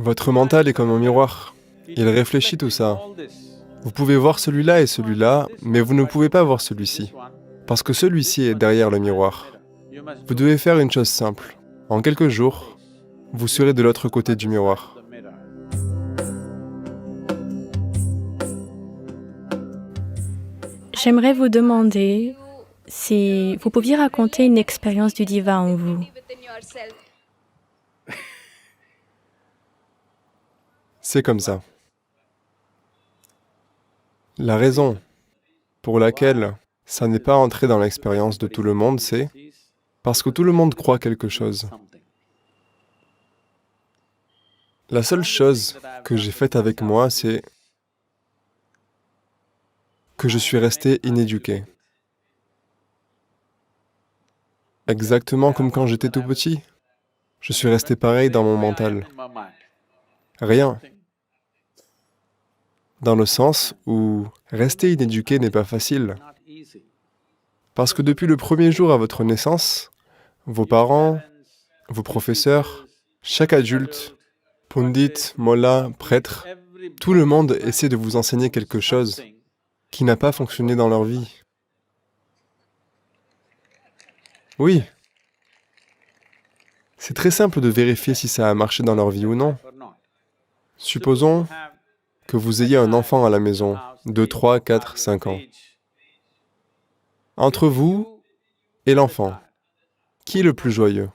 Votre mental est comme un miroir. Il réfléchit tout ça. Vous pouvez voir celui-là et celui-là, mais vous ne pouvez pas voir celui-ci, parce que celui-ci est derrière le miroir. Vous devez faire une chose simple. En quelques jours, vous serez de l'autre côté du miroir. J'aimerais vous demander si vous pouviez raconter une expérience du divin en vous. C'est comme ça. La raison pour laquelle ça n'est pas entré dans l'expérience de tout le monde, c'est parce que tout le monde croit quelque chose. La seule chose que j'ai faite avec moi, c'est que je suis resté inéduqué. Exactement comme quand j'étais tout petit. Je suis resté pareil dans mon mental. Rien. Dans le sens où rester inéduqué n'est pas facile. Parce que depuis le premier jour à votre naissance, vos parents, vos professeurs, chaque adulte, pundit, mollah, prêtre, tout le monde essaie de vous enseigner quelque chose qui n'a pas fonctionné dans leur vie. Oui. C'est très simple de vérifier si ça a marché dans leur vie ou non. Supposons que vous ayez un enfant à la maison, 2, 3, 4, 5 ans. Entre vous et l'enfant, qui est le plus joyeux?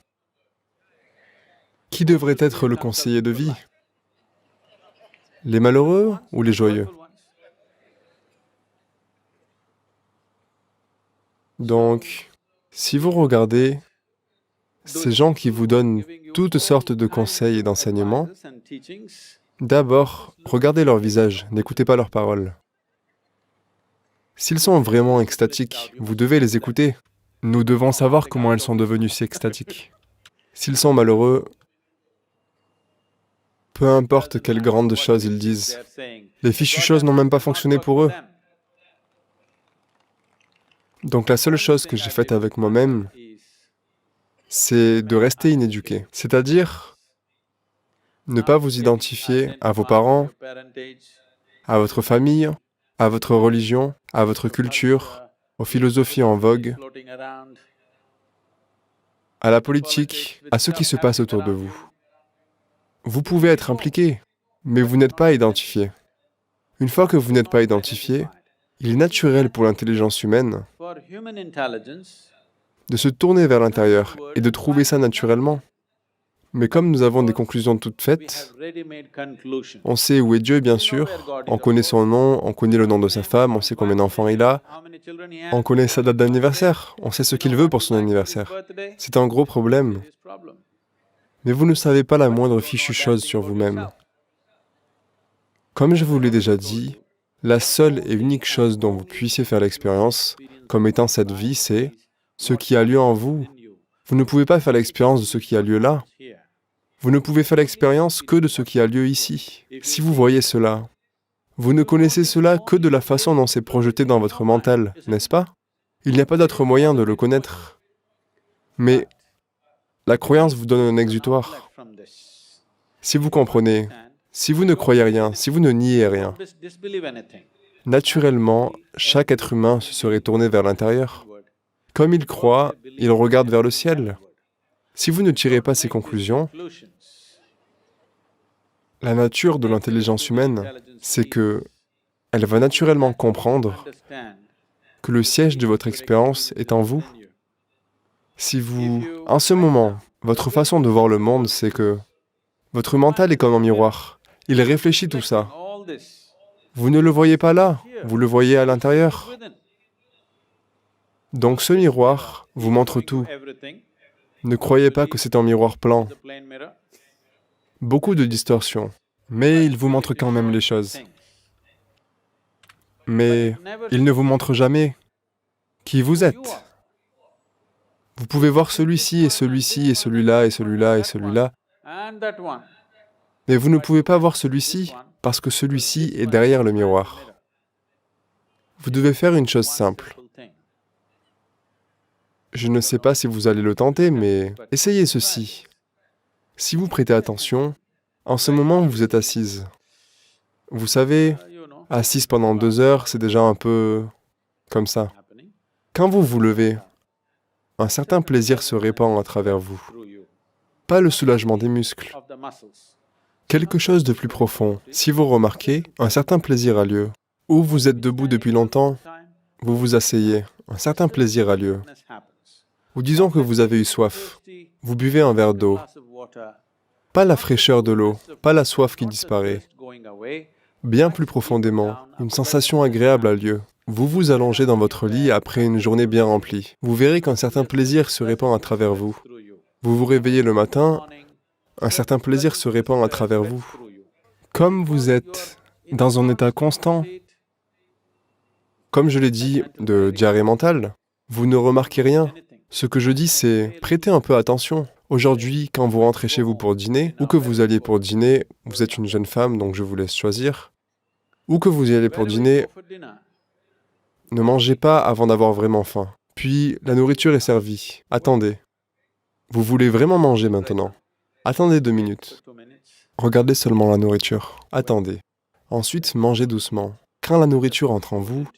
Qui devrait être le conseiller de vie? Les malheureux ou les joyeux? Donc, si vous regardez ces gens qui vous donnent toutes sortes de conseils et d'enseignements, d'abord, regardez leur visage, n'écoutez pas leurs paroles. S'ils sont vraiment extatiques, vous devez les écouter. Nous devons savoir comment elles sont devenues si extatiques. S'ils sont malheureux, peu importe quelles grandes choses ils disent, les fichues choses n'ont même pas fonctionné pour eux. Donc la seule chose que j'ai faite avec moi-même, c'est de rester inéduqué. C'est-à-dire, ne pas vous identifier à vos parents, à votre famille, à votre religion, à votre culture, aux philosophies en vogue, à la politique, à ce qui se passe autour de vous. Vous pouvez être impliqué, mais vous n'êtes pas identifié. Une fois que vous n'êtes pas identifié, il est naturel pour l'intelligence humaine de se tourner vers l'intérieur et de trouver ça naturellement. Mais comme nous avons des conclusions toutes faites, on sait où est Dieu, bien sûr, on connaît son nom, on connaît le nom de sa femme, on sait combien d'enfants il a, on connaît sa date d'anniversaire, on sait ce qu'il veut pour son anniversaire. C'est un gros problème. Mais vous ne savez pas la moindre fichue chose sur vous-même. Comme je vous l'ai déjà dit, la seule et unique chose dont vous puissiez faire l'expérience, comme étant cette vie, c'est ce qui a lieu en vous. Vous ne pouvez pas faire l'expérience de ce qui a lieu là. Vous ne pouvez faire l'expérience que de ce qui a lieu ici. Si vous voyez cela, vous ne connaissez cela que de la façon dont c'est projeté dans votre mental, n'est-ce pas? Il n'y a pas d'autre moyen de le connaître. Mais la croyance vous donne un exutoire. Si vous comprenez, si vous ne croyez rien, si vous ne niez rien, naturellement, chaque être humain se serait tourné vers l'intérieur. Comme il croit, il regarde vers le ciel. Si vous ne tirez pas ces conclusions, la nature de l'intelligence humaine, c'est que elle va naturellement comprendre que le siège de votre expérience est en vous. Si vous, en ce moment, votre façon de voir le monde, c'est que votre mental est comme un miroir. Il réfléchit tout ça. Vous ne le voyez pas là, vous le voyez à l'intérieur. Donc ce miroir vous montre tout. Ne croyez pas que c'est un miroir plan. Beaucoup de distorsions, mais il vous montre quand même les choses. Mais il ne vous montre jamais qui vous êtes. Vous pouvez voir celui-ci et celui-ci et celui-là et celui-là et celui-là, mais vous ne pouvez pas voir celui-ci parce que celui-ci est derrière le miroir. Vous devez faire une chose simple. Je ne sais pas si vous allez le tenter, mais essayez ceci. Si vous prêtez attention, En ce moment où vous êtes assise, vous savez, assise pendant 2 heures, c'est déjà un peu comme ça. Quand vous vous levez, un certain plaisir se répand à travers vous. Pas le soulagement des muscles, quelque chose de plus profond. Si vous remarquez, un certain plaisir a lieu. Ou vous êtes debout depuis longtemps, vous vous asseyez, un certain plaisir a lieu. Ou disons que vous avez eu soif, vous buvez un verre d'eau. Pas la fraîcheur de l'eau, pas la soif qui disparaît. Bien plus profondément, une sensation agréable a lieu. Vous vous allongez dans votre lit après une journée bien remplie. Vous verrez qu'un certain plaisir se répand à travers vous. Vous vous réveillez le matin, un certain plaisir se répand à travers vous. Comme vous êtes dans un état constant, comme je l'ai dit, de diarrhée mentale, vous ne remarquez rien. Ce que je dis, c'est prêtez un peu attention. Aujourd'hui, quand vous rentrez chez vous pour dîner, ou que vous alliez pour dîner, vous êtes une jeune femme, donc je vous laisse choisir, ou que vous y allez pour dîner, ne mangez pas avant d'avoir vraiment faim. Puis, la nourriture est servie. Attendez. Vous voulez vraiment manger maintenant? Attendez 2 minutes. Regardez seulement la nourriture. Attendez. Ensuite, mangez doucement. Quand la nourriture entre en vous,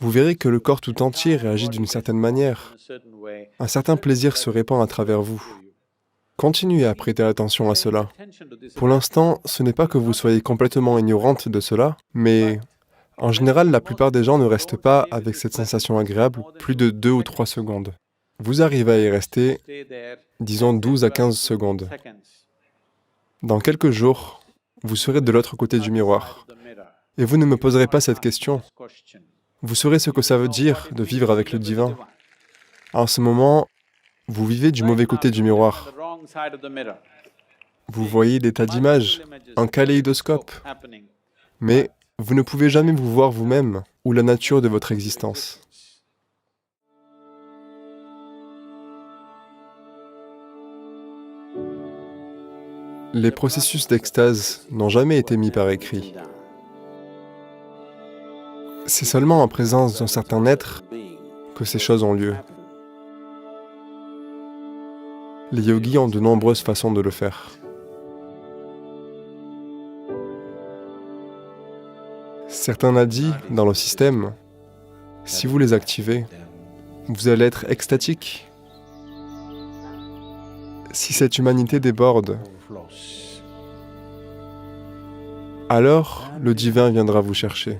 vous verrez que le corps tout entier réagit d'une certaine manière. Un certain plaisir se répand à travers vous. Continuez à prêter attention à cela. Pour l'instant, ce n'est pas que vous soyez complètement ignorante de cela, mais en général, la plupart des gens ne restent pas avec cette sensation agréable plus de 2 ou 3 secondes. Vous arrivez à y rester, disons 12 à 15 secondes. Dans quelques jours, vous serez de l'autre côté du miroir. Et vous ne me poserez pas cette question. Vous saurez ce que ça veut dire de vivre avec le divin. En ce moment, vous vivez du mauvais côté du miroir. Vous voyez des tas d'images, un kaléidoscope. Mais vous ne pouvez jamais vous voir vous-même ou la nature de votre existence. Les processus d'extase n'ont jamais été mis par écrit. C'est seulement en présence d'un certain être que ces choses ont lieu. Les yogis ont de nombreuses façons de le faire. Certains nadis dans le système, si vous les activez, vous allez être extatique. Si cette humanité déborde, alors le divin viendra vous chercher.